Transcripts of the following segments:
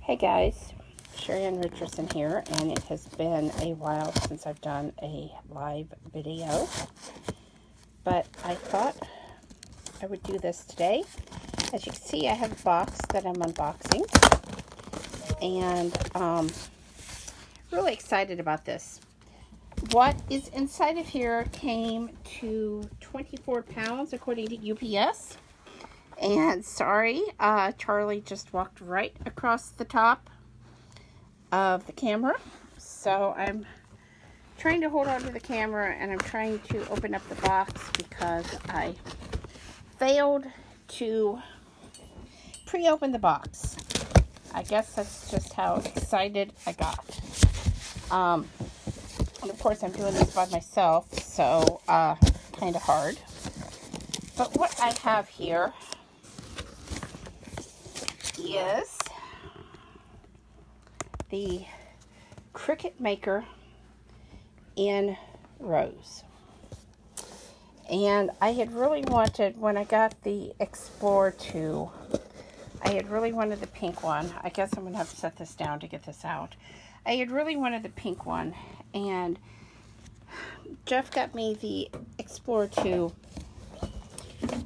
Hey guys, Sheri and Richerson here, and it has been a while since I've done a live video, but I thought I would do this today. As you can see, I have a box that I'm unboxing, and really excited about this. What is inside of here came to 24 pounds according to UPS. And sorry, Charlie just walked right across the top of the camera. So I'm trying to hold on to the camera and I'm trying to open up the box because I failed to pre-open the box. I guess that's just how excited I got. And of course I'm doing this by myself, so kind of hard. But what I have here is the Cricut Maker in Rose. And I had really wanted, when I got the Explorer 2, I had really wanted the pink one. I guess I'm going to have to set this down to get this out. I had really wanted the pink one, and Jeff got me the Explorer 2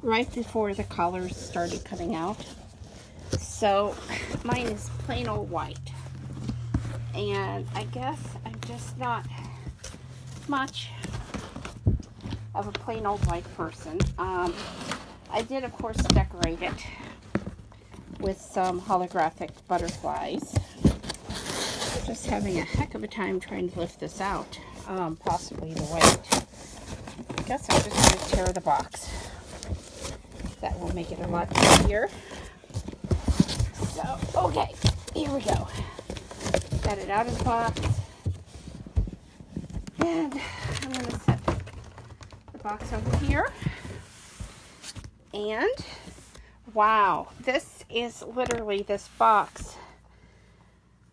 right before the colors started coming out. So mine is plain old white, and I guess I'm just not much of a plain old white person. I did of course decorate it with some holographic butterflies. Just having a heck of a time trying to lift this out, possibly the weight. I guess I'm just going to tear the box. That will make it a lot easier. So, okay, here we go. Got it out of the box. And I'm going to set the box over here. And, wow, this is literally, this box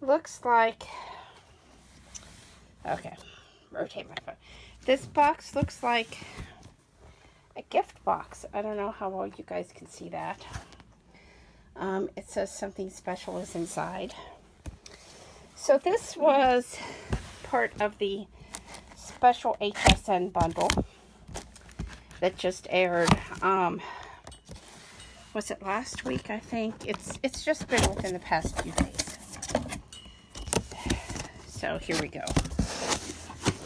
looks like, okay, rotate my phone. This box looks like a gift box. I don't know how well you guys can see that. It says something special is inside. So this was part of the special HSN bundle that just aired. Was it last week? I think it's just been within the past few days. So here we go.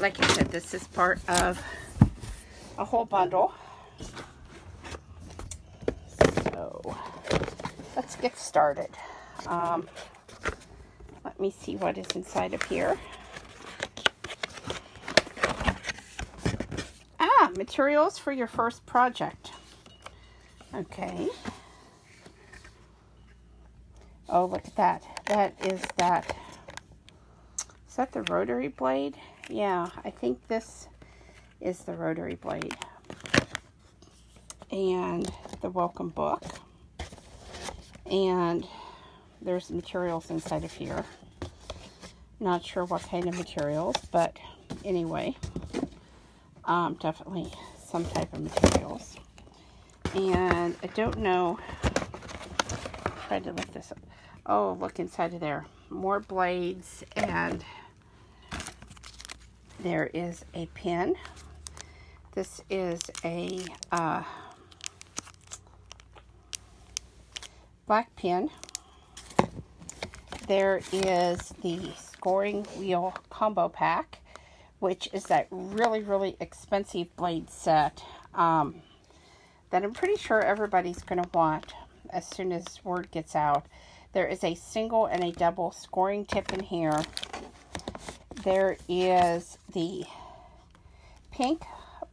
Like I said, this is part of a whole bundle. So let's get started. Let me see what is inside of here. Materials for your first project. Okay. Oh, look at that. Is that the rotary blade? Yeah, I think this is the rotary blade. And the welcome book. And there's materials inside of here. Not sure what kind of materials, but anyway, definitely some type of materials. And I don't know, try to lift this up. Oh, look inside of there. More blades, and there is a pin. This is a black pin. There is the scoring wheel combo pack, which is that really, really expensive blade set that I'm pretty sure everybody's going to want as soon as word gets out. There is a single and a double scoring tip in here. There is the pink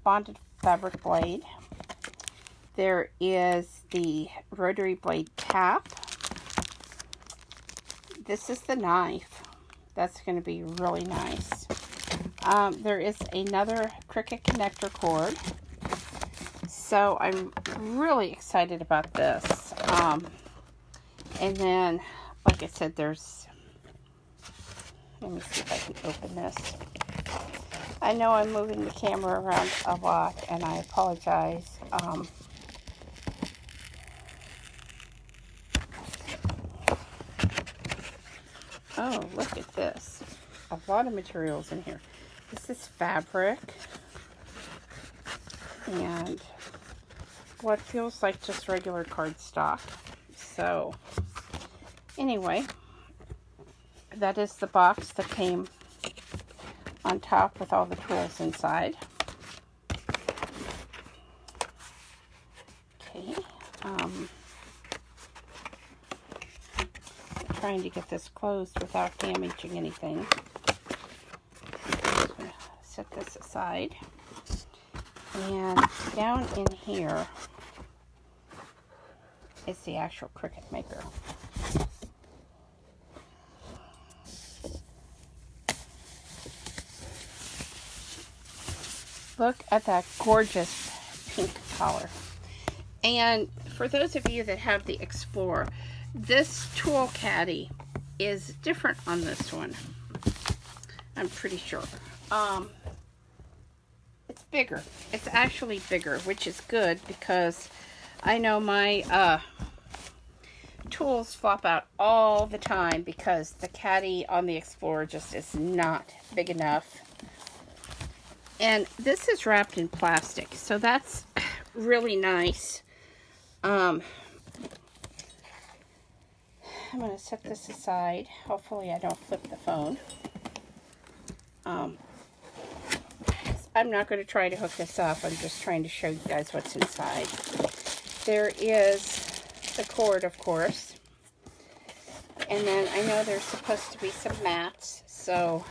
bonded fabric blade. There is the rotary blade cap. This is the knife. That's going to be really nice. There is another Cricut connector cord. So I'm really excited about this. And then, like I said, there's, let me see if I can open this. I know I'm moving the camera around a lot, and I apologize. Oh, look at this. A lot of materials in here. This is fabric. And what feels like just regular cardstock. So, anyway, that is the box that came on top with all the tools inside. Okay. Trying to get this closed without damaging anything. Just gonna set this aside. And down in here is the actual Cricut maker. Look at that gorgeous pink color. And for those of you that have the Explorer, this tool caddy is different on this one. I'm pretty sure. It's bigger. It's actually bigger, which is good because I know my tools flop out all the time because the caddy on the Explorer just is not big enough. And this is wrapped in plastic, so that's really nice. I'm going to set this aside. Hopefully I don't flip the phone. I'm not going to try to hook this up. I'm just trying to show you guys what's inside. There is the cord, of course. And then I know there's supposed to be some mats, so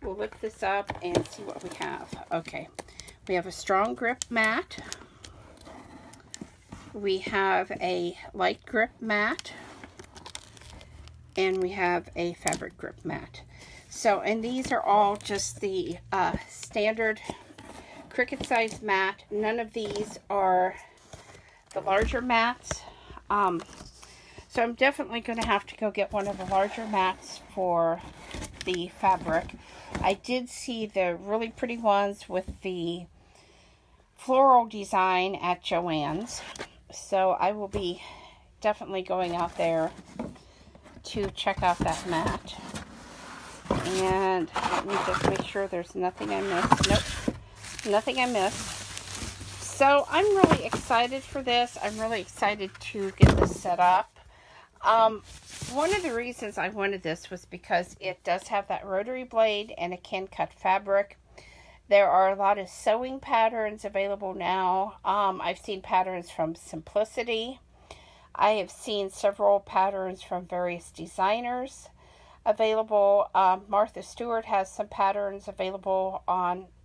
we'll lift this up and see what we have. Okay, we have a strong grip mat. We have a light grip mat. And we have a fabric grip mat. So, and these are all just the standard Cricut size mat. None of these are the larger mats. So I'm definitely going to have to go get one of the larger mats for the fabric. I did see the really pretty ones with the floral design at Joann's. So I will be definitely going out there to check out that mat. And let me just make sure there's nothing I missed. Nope, nothing I missed. So I'm really excited for this. I'm really excited to get this set up. One of the reasons I wanted this was because it does have that rotary blade and it can cut fabric. There are a lot of sewing patterns available now. I've seen patterns from Simplicity. I have seen several patterns from various designers available. Martha Stewart has some patterns available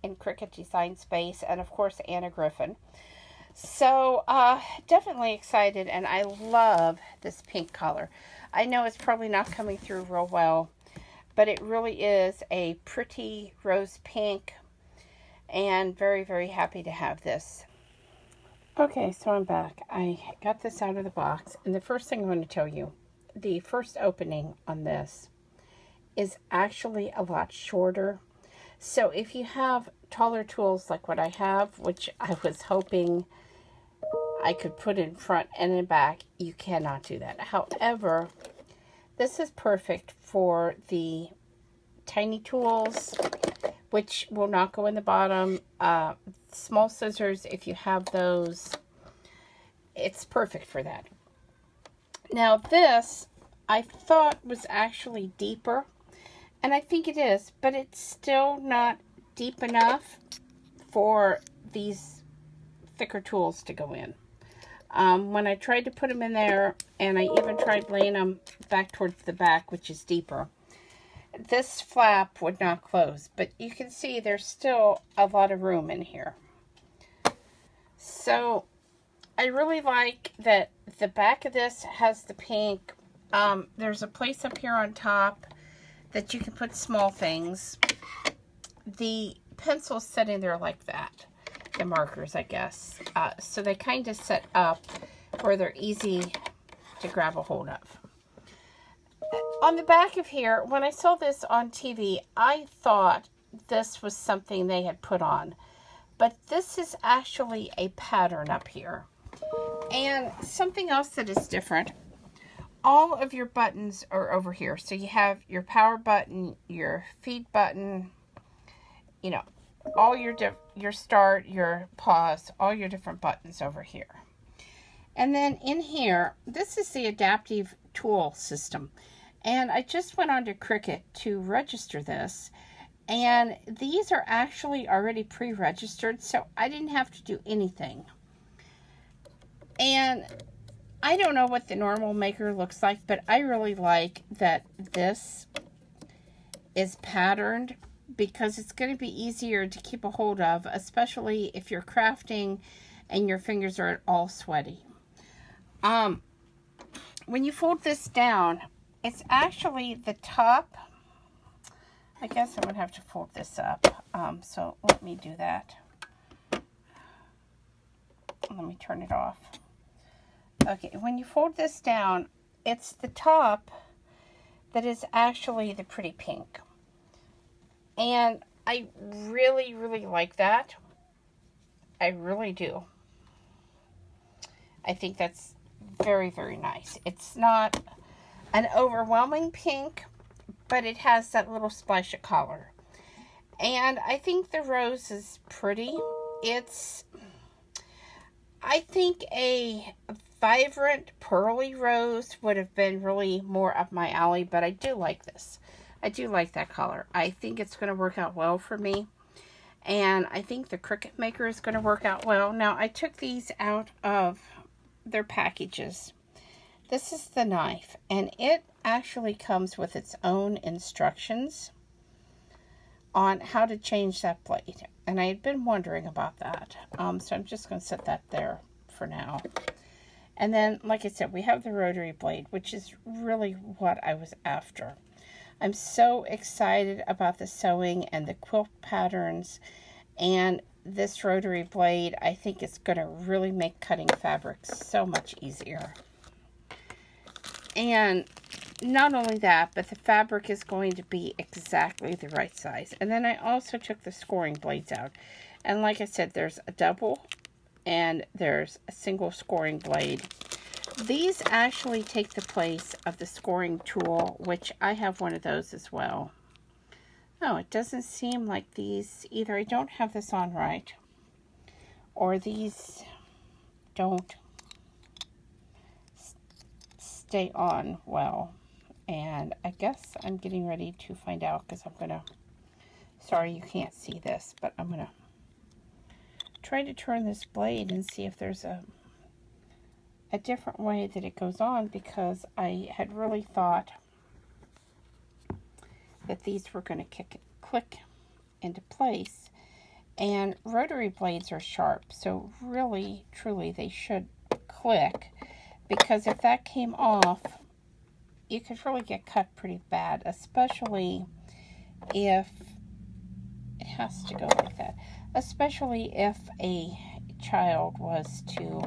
in Cricut Design Space, and of course Anna Griffin. So definitely excited, and I love this pink color. I know it's probably not coming through real well, but it really is a pretty rose pink, and very, very happy to have this. Okay, so I'm back. I got this out of the box, and the first thing I'm going to tell you, the first opening on this is actually a lot shorter. So if you have taller tools like what I have, which I was hoping I could put in front and in back, you cannot do that. However, this is perfect for the tiny tools, which will not go in the bottom. Small scissors, if you have those, it's perfect for that. Now this, I thought was actually deeper, and I think it is, but it's still not deep enough for these thicker tools to go in. When I tried to put them in there, and I even tried laying them back towards the back, which is deeper, this flap would not close, but you can see there's still a lot of room in here. So I really like that the back of this has the pink. There's a place up here on top that you can put small things. The pencil's sitting there like that. The markers, I guess. So they kind of set up where they're easy to grab a hold of. On the back of here, when I saw this on TV, I thought this was something they had put on. But this is actually a pattern up here. And something else that is different. all of your buttons are over here. So you have your power button, your feed button, you know, all your start, your pause, all your different buttons over here. And then in here, this is the adaptive tool system. And I just went on to Cricut to register this. And these are actually already pre-registered, so I didn't have to do anything. And I don't know what the normal maker looks like, but I really like that this is patterned because it's going to be easier to keep a hold of, especially if you're crafting and your fingers are all sweaty. When you fold this down, it's actually the top. I guess I'm going to have to fold this up. So let me do that. Let me turn it off. Okay, when you fold this down, it's the top that is actually the pretty pink. And I really, really like that. I really do. I think that's very, very nice. It's not an overwhelming pink, but it has that little splash of color. And I think the rose is pretty. It's, I think a vibrant pearly rose would have been really more up my alley, but I do like this. I do like that color. I think it's going to work out well for me. And I think the Cricut maker is going to work out well. Now, I took these out of their packages. This is the knife, and it actually comes with its own instructions on how to change that blade. And I had been wondering about that. So I'm just going to set that there for now. And then, like I said, we have the rotary blade, which is really what I was after. I'm so excited about the sewing and the quilt patterns. And this rotary blade, I think it's going to really make cutting fabrics so much easier. And not only that, but the fabric is going to be exactly the right size. And then I also took the scoring blades out. And like I said, there's a double and there's a single scoring blade. These actually take the place of the scoring tool, which I have one of those as well. No, it doesn't seem like these, either I don't have this on right, or these don't stay on well. And I guess I'm getting ready to find out, because I'm going to, sorry you can't see this, but I'm going to try to turn this blade and see if there's a different way that it goes on, because I had really thought that these were going to click into place. And rotary blades are sharp, so really, truly, they should click, because if that came off, you could really get cut pretty bad, especially if it has to go like that, especially if a child was to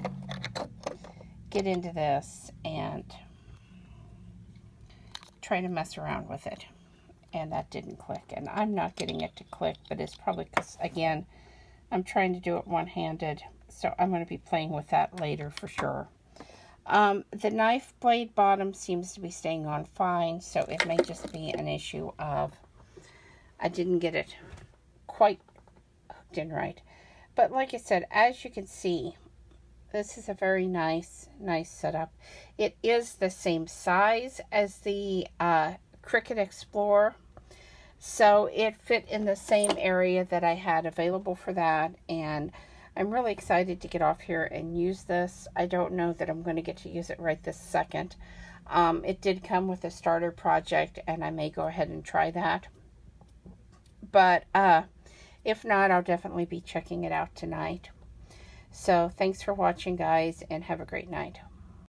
get into this and try to mess around with it. And that didn't click. And I'm not getting it to click, but it's probably because, again, I'm trying to do it one-handed. So I'm going to be playing with that later for sure. The knife blade bottom seems to be staying on fine, so it may just be an issue of I didn't get it quite hooked in right. But like I said, as you can see, this is a very nice setup. It is the same size as the Cricut Explorer, so it fit in the same area that I had available for that, and I'm really excited to get off here and use this. I don't know that I'm going to get to use it right this second. It did come with a starter project, and I may go ahead and try that. But if not, I'll definitely be checking it out tonight. So thanks for watching, guys, and have a great night.